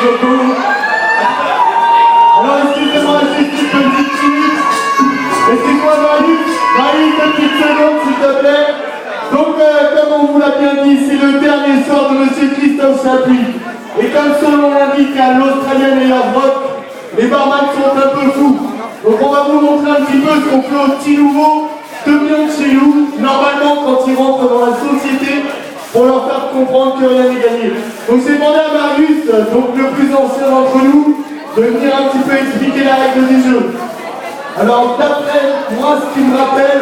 beaucoup. Alors, excusez-moi, juste une petite minute. Excuse-moi, Marie, une petite seconde, s'il te plaît. Donc, comme on vous l'a bien dit, c'est le dernier soir de Monsieur Christophe Chapuis. Et comme son nom l'indique à l'Australien Meilleur Rock, les barman sont un peu fous. Donc, on va vous montrer un petit peu ce qu'on fait aux petits nouveaux, 2 millions de chez nous, normalement, quand ils rentrent dans la société, pour leur faire comprendre que rien n'est gagné. Donc, j'ai demandé à Marius, donc le plus ancien d'entre nous, de venir un petit peu expliquer la règle du jeu. Alors, d'après moi, ce qui me rappelle,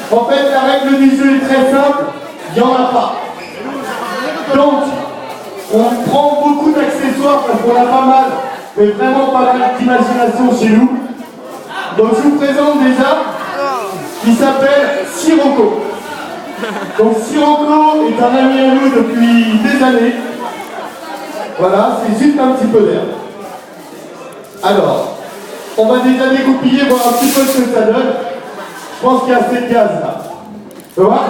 en fait, la règle du jeu est très simple, il n'y en a pas. Donc, on prend beaucoup d'accessoires parce qu'on a pas mal, mais vraiment pas mal d'imagination chez nous. Donc, je vous présente déjà qui s'appelle Sirocco. Donc, Sirocco est un ami à nous depuis des années. Voilà, c'est juste un petit peu d'air. Alors, on va déjà découpiller, voir un petit peu ce que ça donne. Je pense qu'il y a assez de gaz là. Tu vois?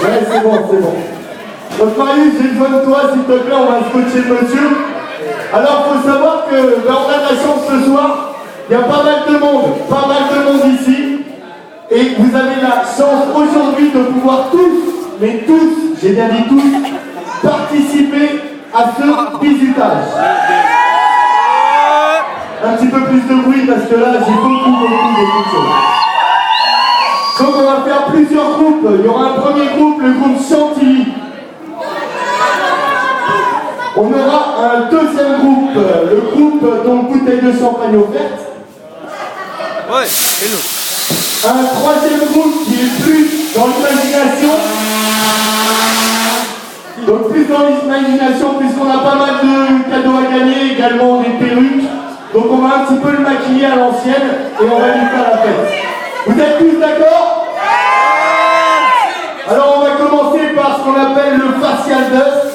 Ouais, c'est bon, c'est bon. Donc Marius, j'ai besoin de toi, s'il te plaît, on va scotcher le monsieur. Alors, il faut savoir que on a de la chance ce soir. Il y a pas mal de monde ici. Et vous avez la chance aujourd'hui de pouvoir tous, mais tous, j'ai bien dit tous, participer à ce bizutage. Un petit peu plus de bruit parce que là j'ai beaucoup de choses. Donc on va faire plusieurs groupes. Il y aura un premier groupe, le groupe Chantilly. On aura un deuxième groupe, le groupe donc bouteille de champagne offerte. Ouais, et l'autre. Un troisième groupe qui est plus dans l'imagination. Donc plus dans l'imagination puisqu'on a pas mal de cadeaux à gagner, également des perruques. Donc on va un petit peu le maquiller à l'ancienne et on va lui faire la fête. Vous êtes tous d'accord? Alors on va commencer par ce qu'on appelle le facial dust.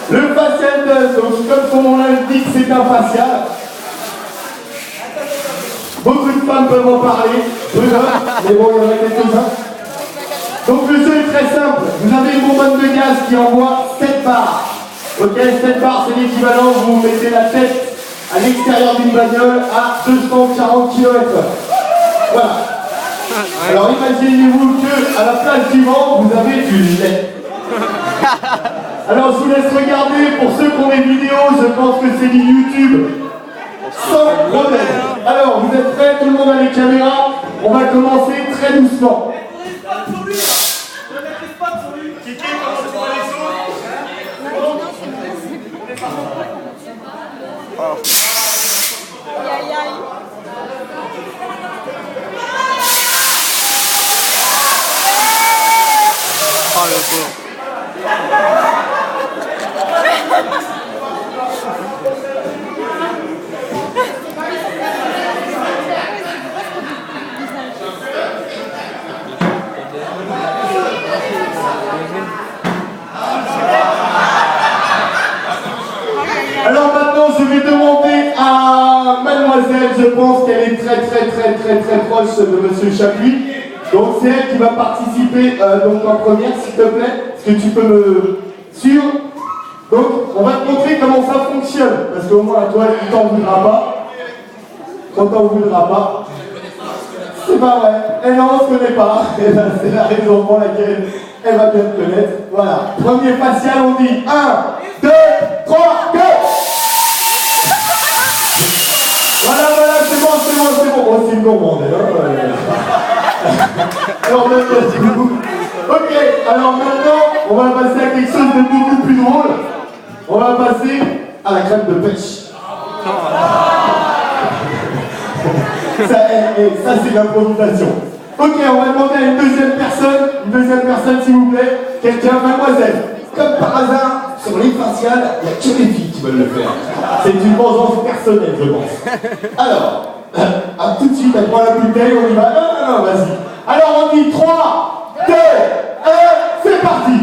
Le facial dust, donc comme son nom l'indique, c'est un facial. Beaucoup de femmes peuvent en parler, peu d'hommes, mais bon, il y en a quelques-uns. Donc le jeu est très simple. Vous avez une bonbonne de gaz qui envoie 7 barres. Ok, 7 barres, c'est l'équivalent, vous mettez la tête à l'extérieur d'une bagnole à 240 km/h. Voilà. Alors imaginez-vous qu'à la place du vent, vous avez du lait. Alors je vous laisse regarder, pour ceux qui ont les vidéos, je pense que c'est du YouTube. Sans problème. Alors, vous êtes prêts? Tout le monde a les caméras. On va commencer très doucement. Oh le pauvre. Alors maintenant, je vais demander à mademoiselle, je pense qu'elle est très proche de Monsieur Chapuis. Donc c'est elle qui va participer donc en première, s'il te plaît. Est-ce que tu peux me suivre? Donc on va te montrer comment ça fonctionne. Parce qu'au moins toi, il t'en voudra pas. On t'en voudra pas. C'est pas vrai. Elle n'en se connaît pas. Et ben, c'est la raison pour laquelle elle va bien te connaître. Voilà. Premier facial, on dit 1, 2, 3, go! Voilà, c'est bon. Oh, c'est une gourmande, hein. Alors, merci beaucoup. Ok, alors maintenant, on va passer à quelque chose de beaucoup plus drôle. On va passer à la crème de pêche. Ça, c'est l'improvisation. Ok, on va demander à une deuxième personne s'il vous plaît. Quelqu'un, mademoiselle. Comme par hasard, sur les faciales, il n'y a que les filles qui veulent le faire. C'est une vengeance personnelle, je pense. Alors, tout de suite, elle prend la bouteille, on y va. Non, vas-y. Alors on dit 3, 2, 1, c'est parti.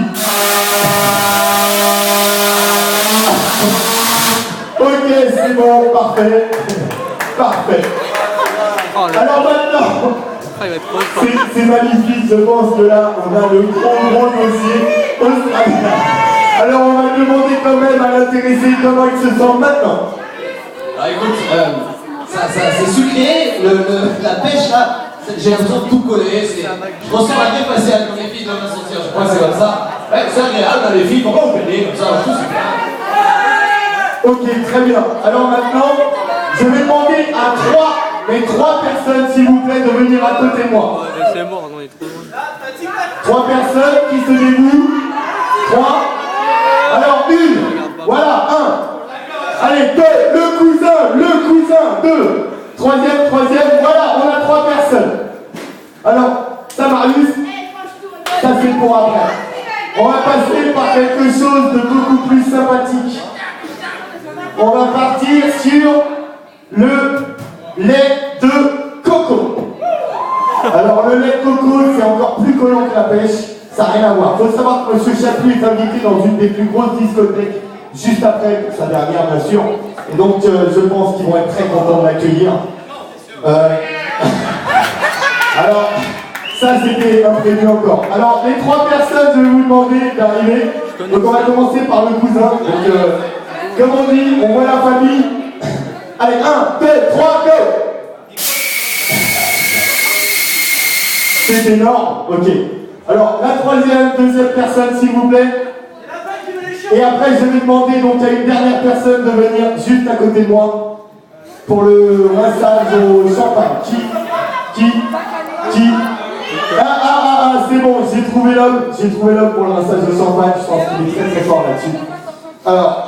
Ok, c'est bon, parfait. Alors maintenant, c'est magnifique, je pense que là, on a le gros dossier australien. Alors on va demander quand même à l'intéressé comment il se sent maintenant. Ah, écoute, c'est sucré, la pêche là, j'ai l'impression de tout coller. Je ressens la bien faciale comme les filles doivent la sentir, je crois que c'est comme ça. Ouais, c'est agréable, les filles, pourquoi vous peinez comme ça, tout c'est bien. Ok, très bien. Alors maintenant, je vais demander à trois personnes, s'il vous plaît, de venir à côté de moi. C'est mort, on est trop loin. 3 personnes qui se dévouent. 3. Alors, 1. Voilà, 1. Allez, 2. Le cousin. 2. Troisième. Voilà, on a 3 personnes. Alors, ça, Marius, ça c'est pour après. On va passer par quelque chose de beaucoup plus sympathique. On va partir sur le lait de coco. Alors le lait de coco, c'est encore plus collant que la pêche, ça n'a rien à voir. Il faut savoir que M. Chapuis est invité dans une des plus grosses discothèques, juste après pour sa dernière bien sûr. Et donc je pense qu'ils vont être très contents de l'accueillir. Alors, ça c'était imprévu encore. Alors les 3 personnes, je vais vous demander d'arriver. Donc on va commencer par le cousin. Donc, comme on dit, on voit la famille. Allez, 1, 2, 3, go! C'est énorme, ok. Alors, la deuxième personne, s'il vous plaît. Et après, je vais demander donc à une dernière personne de venir juste à côté de moi pour le rinçage au champagne. Qui Ah, c'est bon, j'ai trouvé l'homme pour le rinçage au champagne. Je pense qu'il est très très fort là-dessus. Alors,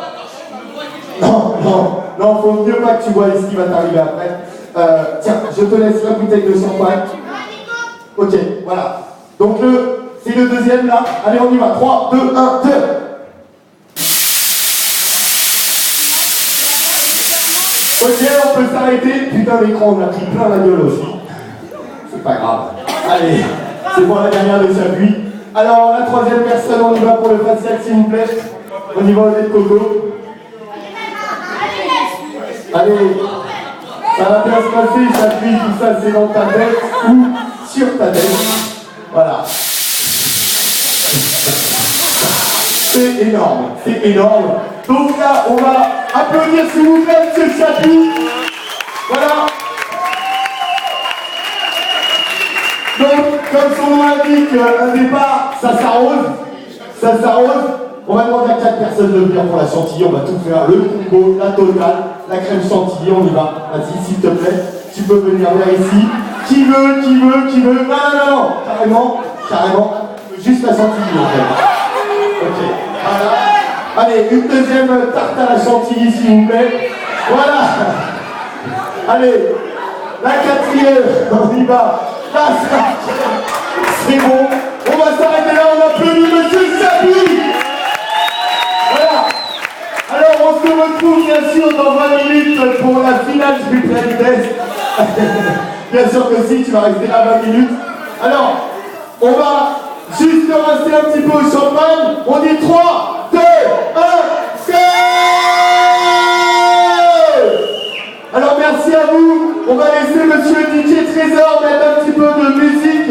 non, faut mieux pas que tu vois ce qui va t'arriver après. Tiens, je te laisse la bouteille de champagne. Ok, voilà. Donc c'est le deuxième là. Allez, on y va. 3, 2, 1, 2. Ok, on peut s'arrêter. Putain, l'écran, on a pris plein la gueule aussi. C'est pas grave. Allez, c'est pour la dernière de Chapuis. Alors, la troisième personne, on y va pour le facial, s'il vous plaît. On y va au lait de coco. Allez, ça va bien se passer, Chapuis, tout ça, c'est dans ta tête ou sur ta tête. Voilà. C'est énorme. Donc là, on va applaudir, s'il vous plaît, M. Chapuis. Voilà. Donc, comme son nom l'indique, un départ, ça s'arrose. On va demander à 4 personnes de venir pour la chantilly, on va tout faire, le combo, la totale, la crème chantilly, on y va. Vas-y, s'il te plaît, tu peux venir vers ici. Qui veut. Non, carrément, juste la chantilly en fait. Ok, voilà. Allez, une deuxième tarte à la chantilly, s'il vous plaît. Voilà. Allez, la 4e, on y va. La 5e, c'est bon. On va s'arrêter là, on applaudit M. Chapuis. Voilà. Alors on se retrouve bien sûr dans 20 minutes pour la finale du blind test. Bien sûr que si, tu vas rester là 20 minutes. Alors, on va juste rincer un petit peu au champagne. On dit 3, 2, 1, go! Alors merci à vous. On va laisser Monsieur DJ Trésor mettre un petit peu de musique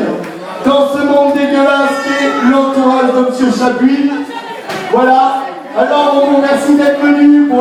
dans ce monde dégueulasse qui est l'entourage de Monsieur Chapuis. Voilà. Alors on vous remercie d'être venus.